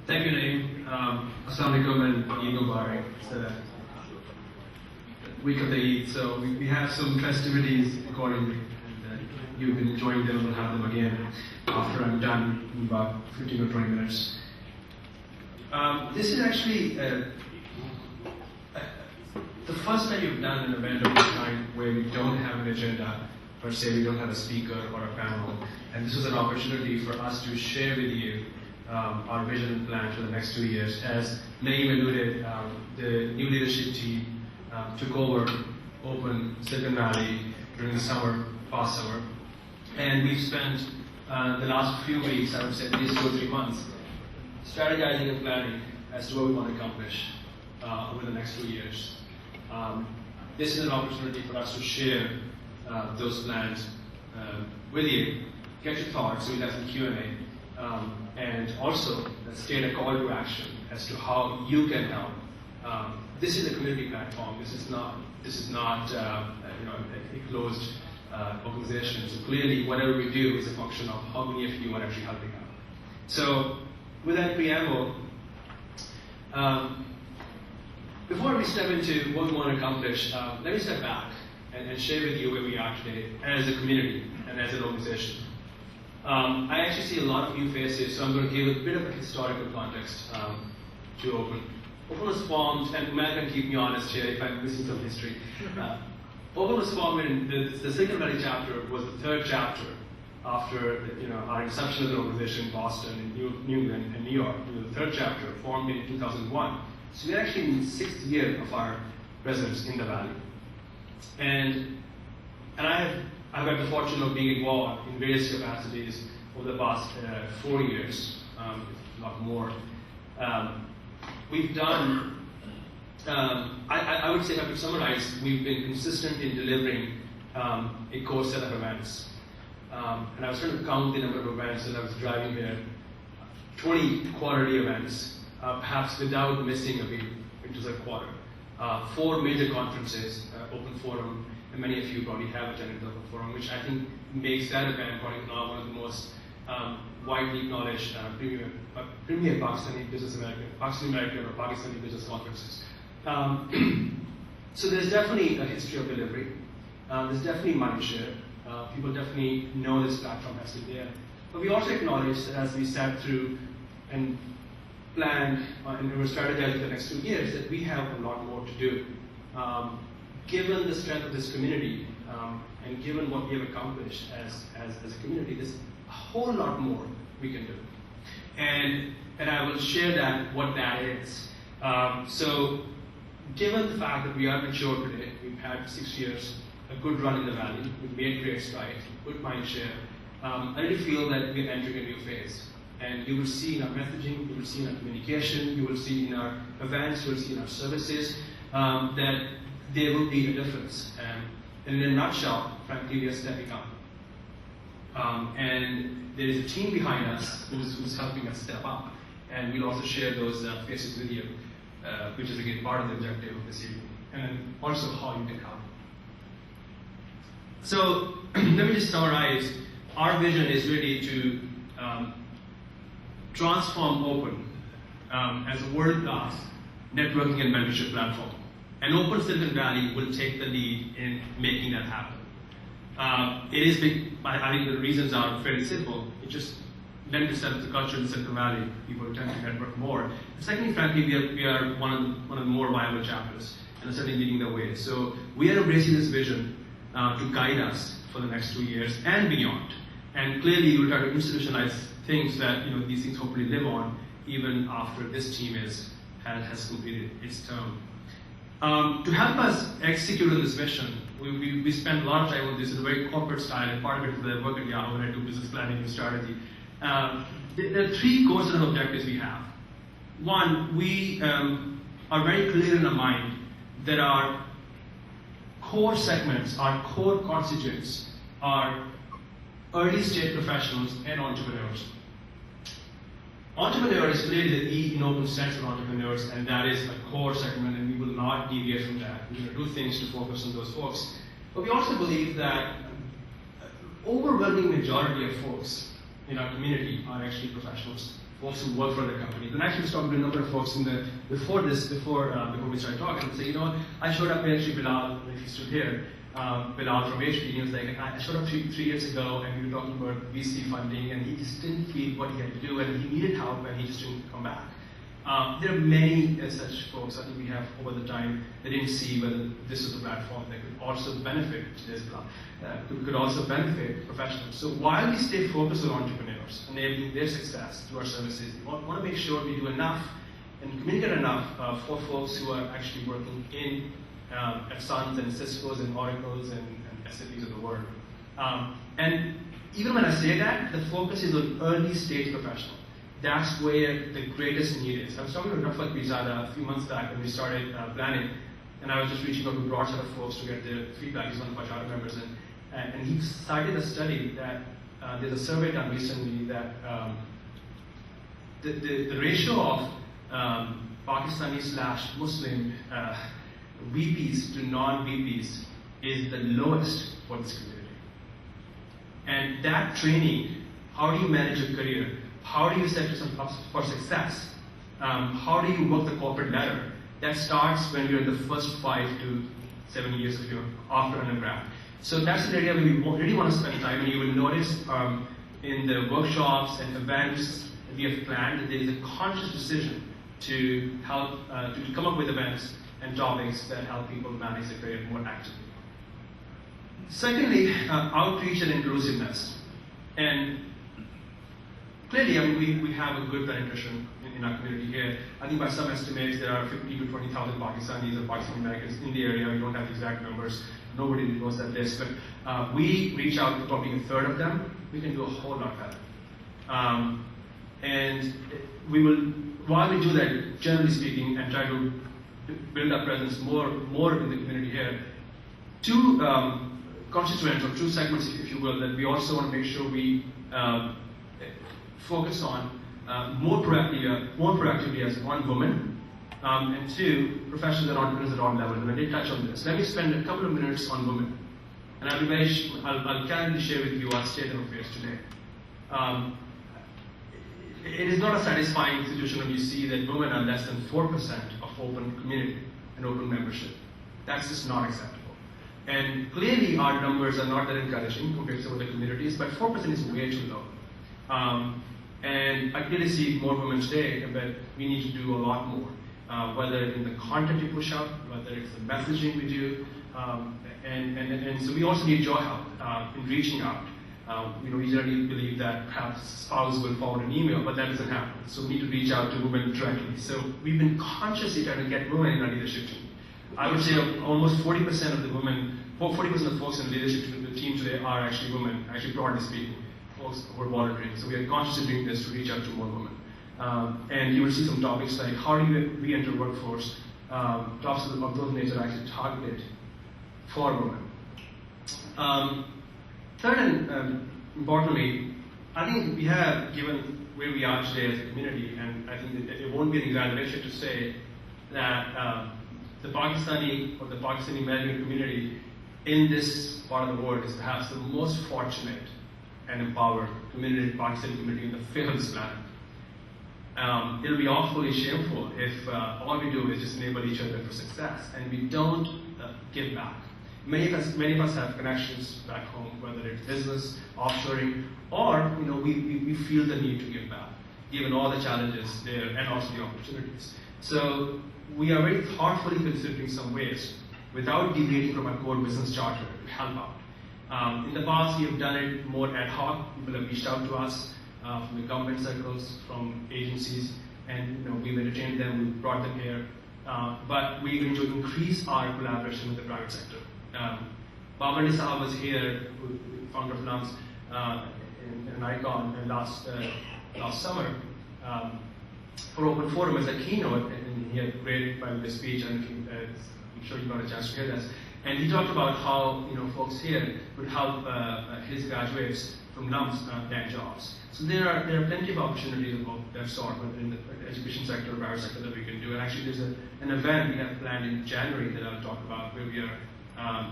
Thank you, Naeem. Assalamu alaikum and Eid Mubarak. It's the week of the Eid, so we have some festivities accordingly. And you've been enjoying them, we'll have them again after I'm done in about 15 or 20 minutes. This is actually the first time you've done an event of this kind where we don't have an agenda, per se, we don't have a speaker or a panel, and this was an opportunity for us to share with you our vision and plan for the next 2 years. As Naeem alluded, the new leadership team took over Open Silicon Valley during the summer, past summer, and we've spent the last few weeks, I would say at least 2 or 3 months, strategizing and planning as to what we want to accomplish over the next 2 years. This is an opportunity for us to share those plans with you, get your thoughts, we'll have some Q&A, and also state a call to action as to how you can help. This is a community platform. This is not a closed organization. So clearly, whatever we do is a function of how many of you are actually helping out. So, with that preamble, before we step into what we want to accomplish, let me step back and share with you where we are today as a community and as an organization. I actually see a lot of new faces, so I'm going to give a bit of a historical context to Open. Open was formed, and Matt can keep me honest here if I'm missing some history. Open was formed in the Silicon Valley chapter was the third chapter after our inception of the organization in Boston, in New England, and New York. It was the third chapter, formed in 2001. So we're actually in the 6th year of our presence in the Valley. And I've had the fortune of being involved in various capacities over the past 4 years, if not more. We've done, I would say, if I could summarize, we've been consistent in delivering a core set of events. And I was trying to count the number of events that I was driving here, 20 quarterly events, perhaps without missing a beat, which is a quarter. 4 major conferences, Open Forum, and many of you probably have attended the Open Forum, which I think makes that event probably now one of the most widely acknowledged premier Pakistani business American or Pakistani business conferences. So there's definitely a history of delivery. There's definitely mind share. People definitely know this platform has been there. But we also acknowledge that as we sat through and planned and we were strategizing the next 2 years, that we have a lot more to do. Given the strength of this community and given what we have accomplished as a community, there's a whole lot more we can do. And I will share that, what that is. So given the fact that we are mature today, we've had 6 years, a good run in the Valley, we've made great strides, good mind share, I really feel that we're entering a new phase. And you will see in our messaging, you will see in our communication, you will see in our events, you will see in our services, that there will be a difference. And in a nutshell, frankly, we are stepping up. And there is a team behind us who's helping us step up. And we'll also share those faces with you, which is again part of the objective of this evening. And also how you can help. So let me just summarize. Our vision is really to transform Open as a world-class networking and mentorship platform. And Open Silicon Valley will take the lead in making that happen. It is big. I think the reasons are fairly simple. It just lends itself to the culture in Silicon Valley. People tend to network more. And secondly, frankly, we are one of the more viable chapters, and are certainly leading the way. So we are embracing this vision to guide us for the next 2 years and beyond. And clearly, we will try to institutionalize things that these things hopefully live on even after this team has completed its term. To help us execute on this mission, we spend a lot of time on this in a very corporate style, and part of it is the work at Yahoo when I do business planning and strategy. There are 3 core set of objectives we have. One, we are very clear in our mind that our core segments, our core constituents, are early stage professionals and entrepreneurs. Entrepreneurs, clearly the E in Open stands for entrepreneurs, and that is a core segment, and we will not deviate from that. We're going to do things to focus on those folks. But we also believe that overwhelming majority of folks in our community are actually professionals, folks who work for the company. Then actually I was talking to a number of folks before we started talking, and say, you know what, I showed up here, actually Bilal, if he's still here, Bilal from HP, he was like, I showed up three years ago and we were talking about VC funding and he just didn't feel what he had to do and he needed help and he just didn't come back. There are many such folks I think we have over the time that didn't see whether this was a platform that could also benefit could also benefit professionals. So while we stay focused on entrepreneurs, enabling their success through our services, we want to make sure we do enough and communicate enough for folks who are actually working in at Suns and Cisco's and Oracle's and SAP's of the world. And even when I say that, the focus is on early stage professional. That's where the greatest need is. I was talking to Rafiq a few months back when we started planning, and I was just reaching out to a broad set of folks to get their feedback. He's one of our charter members, and he cited a study that there's a survey done recently that the ratio of Pakistani/Muslim VPs to non-VPs is the lowest for this community. And that training, how do you manage a career? How do you set yourself up for success? How do you work the corporate ladder? That starts when you're in the first 5 to 7 years of your after undergrad. So that's an area where we really want to spend time, and you will notice in the workshops and events that we have planned that there is a conscious decision to help to come up with events and topics that help people manage their career more actively. Secondly, outreach and inclusiveness. And clearly, I mean, we have a good penetration in our community here. I think by some estimates, there are 50 to 20,000 Pakistanis or Pakistani Americans in the area. We don't have the exact numbers. Nobody knows that list. But we reach out to probably a third of them. We can do a whole lot better. And we will, while we do that, generally speaking, and try to build our presence more in the community here, two constituents or two segments, if you will, that we also want to make sure we focus on more proactively as one, woman, and two, professionals and entrepreneurs at all levels. And I did touch on this. Let me spend a couple of minutes on women. And I'll candidly share with you our state of affairs today. It is not a satisfying situation when you see that women are less than 4% of open community and open membership. That's just not acceptable. And clearly our numbers are not that encouraging compared to some other communities, but 4% is way too low. And I clearly see more women today, but we need to do a lot more. Whether in the content you push out, whether it's the messaging we do, and so we also need your help in reaching out. We generally believe that perhaps spouse will forward an email, but that doesn't happen. So we need to reach out to women directly. So we've been consciously trying to get women in our leadership team. I would say almost 40% of the women, 40% of the folks in the leadership team today are actually women, actually broadly speaking, folks who are volunteering. So we are consciously doing this to reach out to more women. And you will see some topics like how do you re-enter workforce, topics of those nature are actually targeted for women. Third and importantly, I think we have, given where we are today as a community, and I think that it won't be an exaggeration to say that the Pakistani or the Pakistani American community in this part of the world is perhaps the most fortunate and empowered community, Pakistani community in the face of this planet. It'll be awfully shameful if all we do is just enable each other for success and we don't give back. Many of us have connections back home, whether it's business, offshoring, or we feel the need to give back, given all the challenges there and also the opportunities. So we are very thoughtfully considering some ways, without deviating from our core business charter, to help out. In the past, we have done it more ad hoc. People have reached out to us from the government circles, from agencies, and we've entertained them, we've brought them here. But we're going to increase our collaboration with the private sector. Babandi Sahab was here, founder of NUMS, an icon last summer for Open Forum as a keynote, and he had a great by speech, and I'm sure you got a chance to hear that. And he talked about how folks here would help his graduates from NUMS get jobs. So there are plenty of opportunities of that sort in the education sector, private sector that we can do. And actually, there's an event we have planned in January that I'll talk about, where we are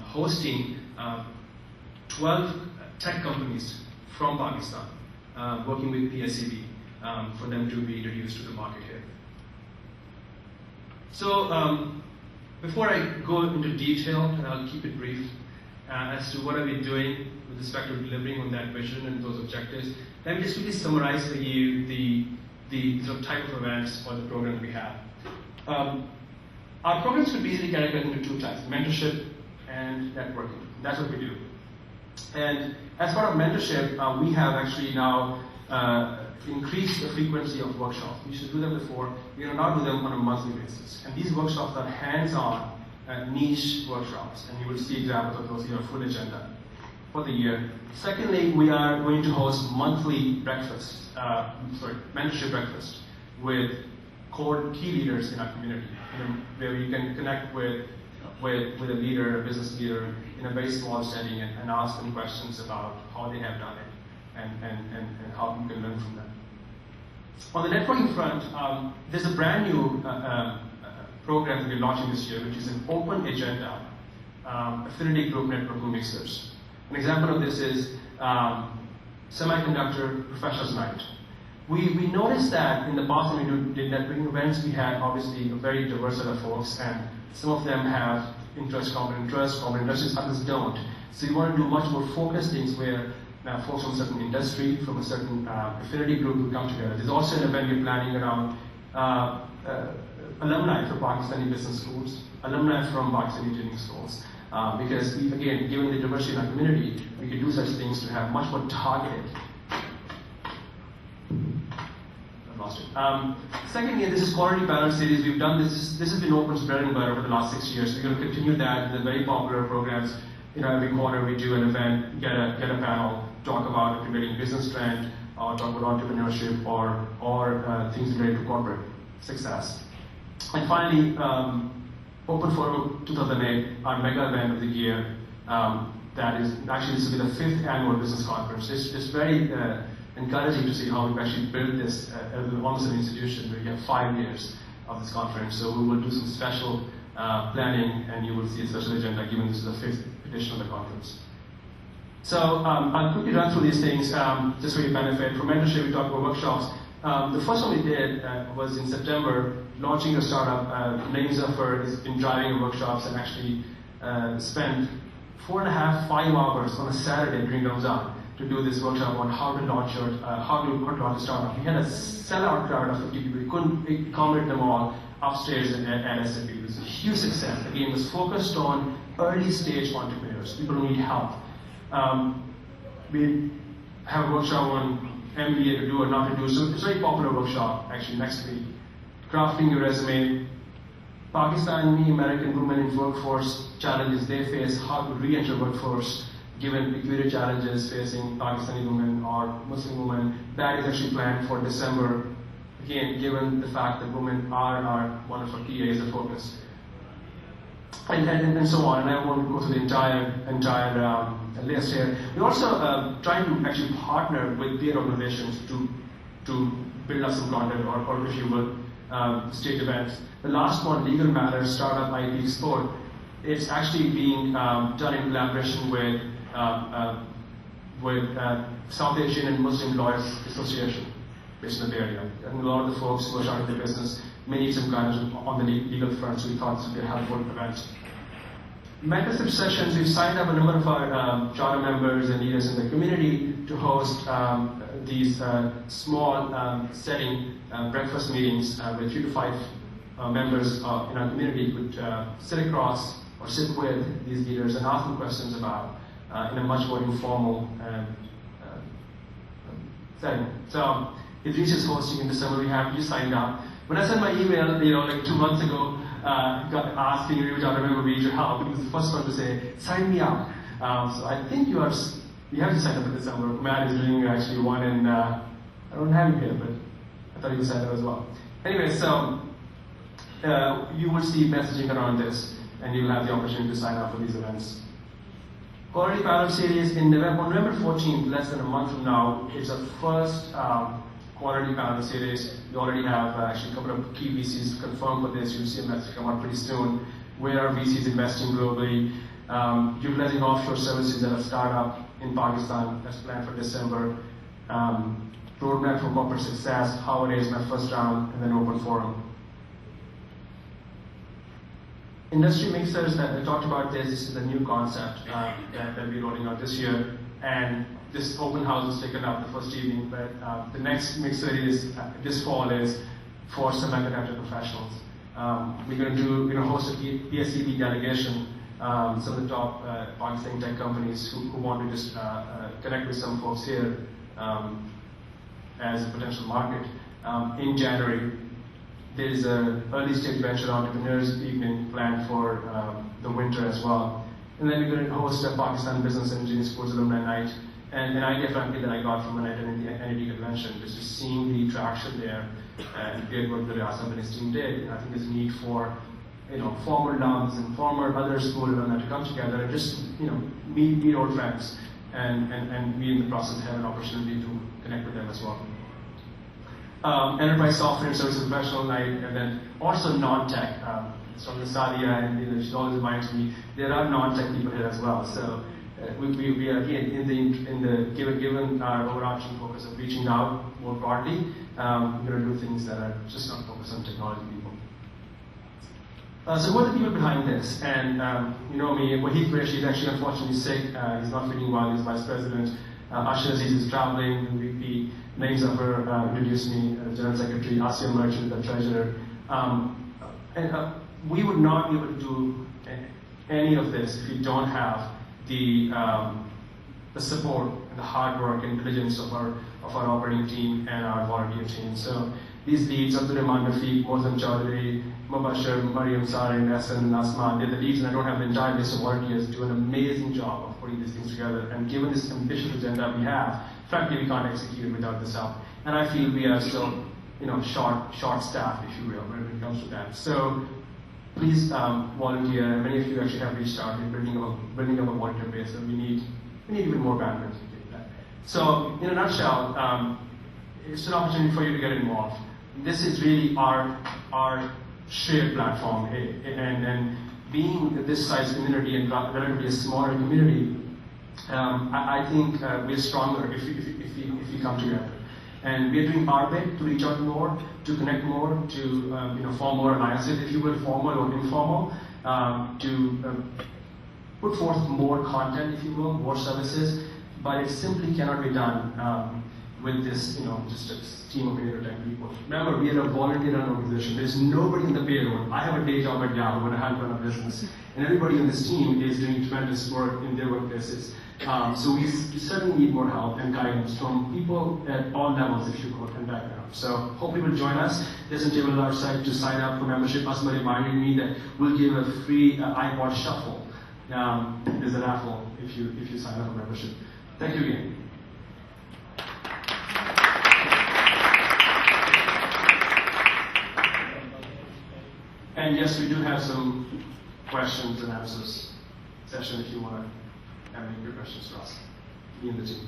hosting 12 tech companies from Pakistan, working with PSEB, for them to be introduced to the market here. So before I go into detail, and I'll keep it brief, as to what are we doing with respect to delivering on that vision and those objectives, let me just quickly summarize for you the sort of type of events or the program we have. Our programs could be easily categorized into two types: mentorship and networking. That's what we do. And as part of mentorship, we have actually now increased the frequency of workshops. We used to do them before. We are now doing them on a monthly basis. And these workshops are hands-on, niche workshops. And you will see examples of those in your full agenda for the year. Secondly, we are going to host monthly breakfast, mentorship breakfast with core key leaders in our community, where you can connect with a leader, a business leader, in a very small setting and ask them questions about how they have done it and how you can learn from them. On the networking front, there's a brand new program that we're launching this year, which is an open agenda affinity group networking mixers. An example of this is Semiconductor Professionals Night. We noticed that in the past when we did networking events, we had obviously a very diverse set of folks, and some of them have common interests, others don't. So we want to do much more focused things where folks from a certain industry, from a certain affinity group will come together. There's also an event we're planning around alumni from Pakistani business schools, alumni from Pakistani training schools. Because again, given the diversity in our community, we can do such things to have much more targeted. Secondly, this is quality panel series. We've done this. This has been Open's bread and butter over the last 6 years. We're going to continue that. The very popular programs. Every quarter we do an event, get a panel, talk about a prevailing business trend, or talk about entrepreneurship, or things related to corporate success. And finally, Open Forum 2008, our mega event of the year. That is actually this will be the 5th annual business conference. It's very encouraging to see how we've actually built this almost an institution where you have 5 years of this conference. So we will do some special planning, and you will see a special agenda given this is the 5th edition of the conference. So I'll quickly run through these things just for your benefit. For mentorship, we talked about workshops. The first one we did was in September, launching a startup. Naim Zafar has been driving workshops and actually spent 4.5, 5 hours on a Saturday during Ramzan to do this workshop on how to launch a startup. We had a sellout crowd of 50 people. We couldn't accommodate them all upstairs at SAP. It was a huge success. Again, it was focused on early stage entrepreneurs, people who need help. We have a workshop on MBA to do or not to do. So it's a very popular workshop actually next week. Crafting your resume, Pakistani American women in workforce challenges they face, how to re-enter workforce given peculiar challenges facing Pakistani women or Muslim women. That is actually planned for December. Again, given the fact that women are one of our key areas of focus. And so on, and I won't go through the entire list here. We're also trying to actually partner with peer organizations to build up some content, or if you will, state events. The last one, Legal Matters, Startup IP Sport, it's actually being done in collaboration with South Asian and Muslim Lawyers Association, based in the Bay Area. And a lot of the folks who are starting their business may need some guidance on the legal front, so we thought this would be a helpful event. Mentorship sessions, we've signed up a number of our charter members and leaders in the community to host these small setting breakfast meetings with 3 to 5 members in our community could sit across or sit with these leaders and ask them questions about in a much more informal setting. So Idris is hosting in December. We have you signed up. When I sent my email, like 2 months ago, got asking which other member we need your help, he was the first one to say, sign me up. So I think you have to sign up in December. Matt is doing actually one, and I don't have him here, but I thought he was signed up as well. Anyway, so you will see messaging around this, and you'll have the opportunity to sign up for these events. Quality Panel Series on November 14th, less than a month from now, is our first Quality Panel Series. We already have actually a couple of key VCs confirmed for this. You'll see a message come out pretty soon. Where are VCs investing globally? Utilizing offshore services at a startup in Pakistan that's planned for December. roadmap for corporate success, how I raised my first round, and then open forum. Industry mixers, I talked about this. This is a new concept that we're rolling out this year. And this open house is taken up the first evening, but the next mixer is this fall is for semiconductor professionals. We're going to host a PSCB delegation, some of the top Pakistani tech companies who want to just connect with some folks here as a potential market. In January, there's an early stage venture entrepreneurs evening planned for the winter as well. And then we're going to host a Pakistan Business and Engineering Schools Alumni Night. And an idea, frankly, that I got from an NED convention, just seeing the traction there and great work that Asam and his team did. And I think there's a need for former alums and former other school alumni to come together and just meet old friends and we in the process have an opportunity to connect with them as well. Enterprise software and services professional night, and then also non-tech. From the Sadia, and she always reminds me there are non-tech people here as well. So we are again given our overarching focus of reaching out more broadly, we're going to do things that are just not focused on technology people. So who are the people behind this? And you know me, Wahid Qureshi is actually unfortunately sick. He's not feeling well. He's vice president. Ashir Aziz is traveling. VP Naeem Zafar introduced me, General Secretary. Asya Merchant, the treasurer. We would not be able to do any of this if we don't have the support and the hard work and diligence of our operating team and our volunteer team. So these leads, Abdulrahman Rafiq, Mozam Chaudhary, Mubashir, Mariam Sari, Nassan, and Asman, they're the leads, and I don't have the entire list of volunteers, do an amazing job of putting these things together. And given this ambitious agenda we have, frankly, we can't execute it without this help. And I feel we are still, short-staffed, if you will, when it comes to that. So please volunteer. Many of you actually have reached out. We're building up a volunteer base, and we need even more bandwidth to do that. So, in a nutshell, it's an opportunity for you to get involved. This is really our shared platform, and being this size community and relatively a smaller community, I think we're stronger if we come together. And we're doing our bit to reach out more, to connect more, to form more alliances, if you will, formal or informal, to put forth more content, if you will, more services. But it simply cannot be done with this, just a team of 8 or 10 people. Remember, we are a volunteer-run organization. There's nobody in the payroll. I have a day job at Yahoo, and I have run a business, and everybody on this team is doing tremendous work in their workplaces. So we certainly need more help and guidance from people at all levels, if you will, and backgrounds. So hope you will join us. There's a table on our site to sign up for membership. Asma reminded me that we'll give a free iPod Shuffle. There's a raffle if you sign up for membership. Thank you again. And yes, we do have some questions and answers session if you want to have any questions for us, me and the team.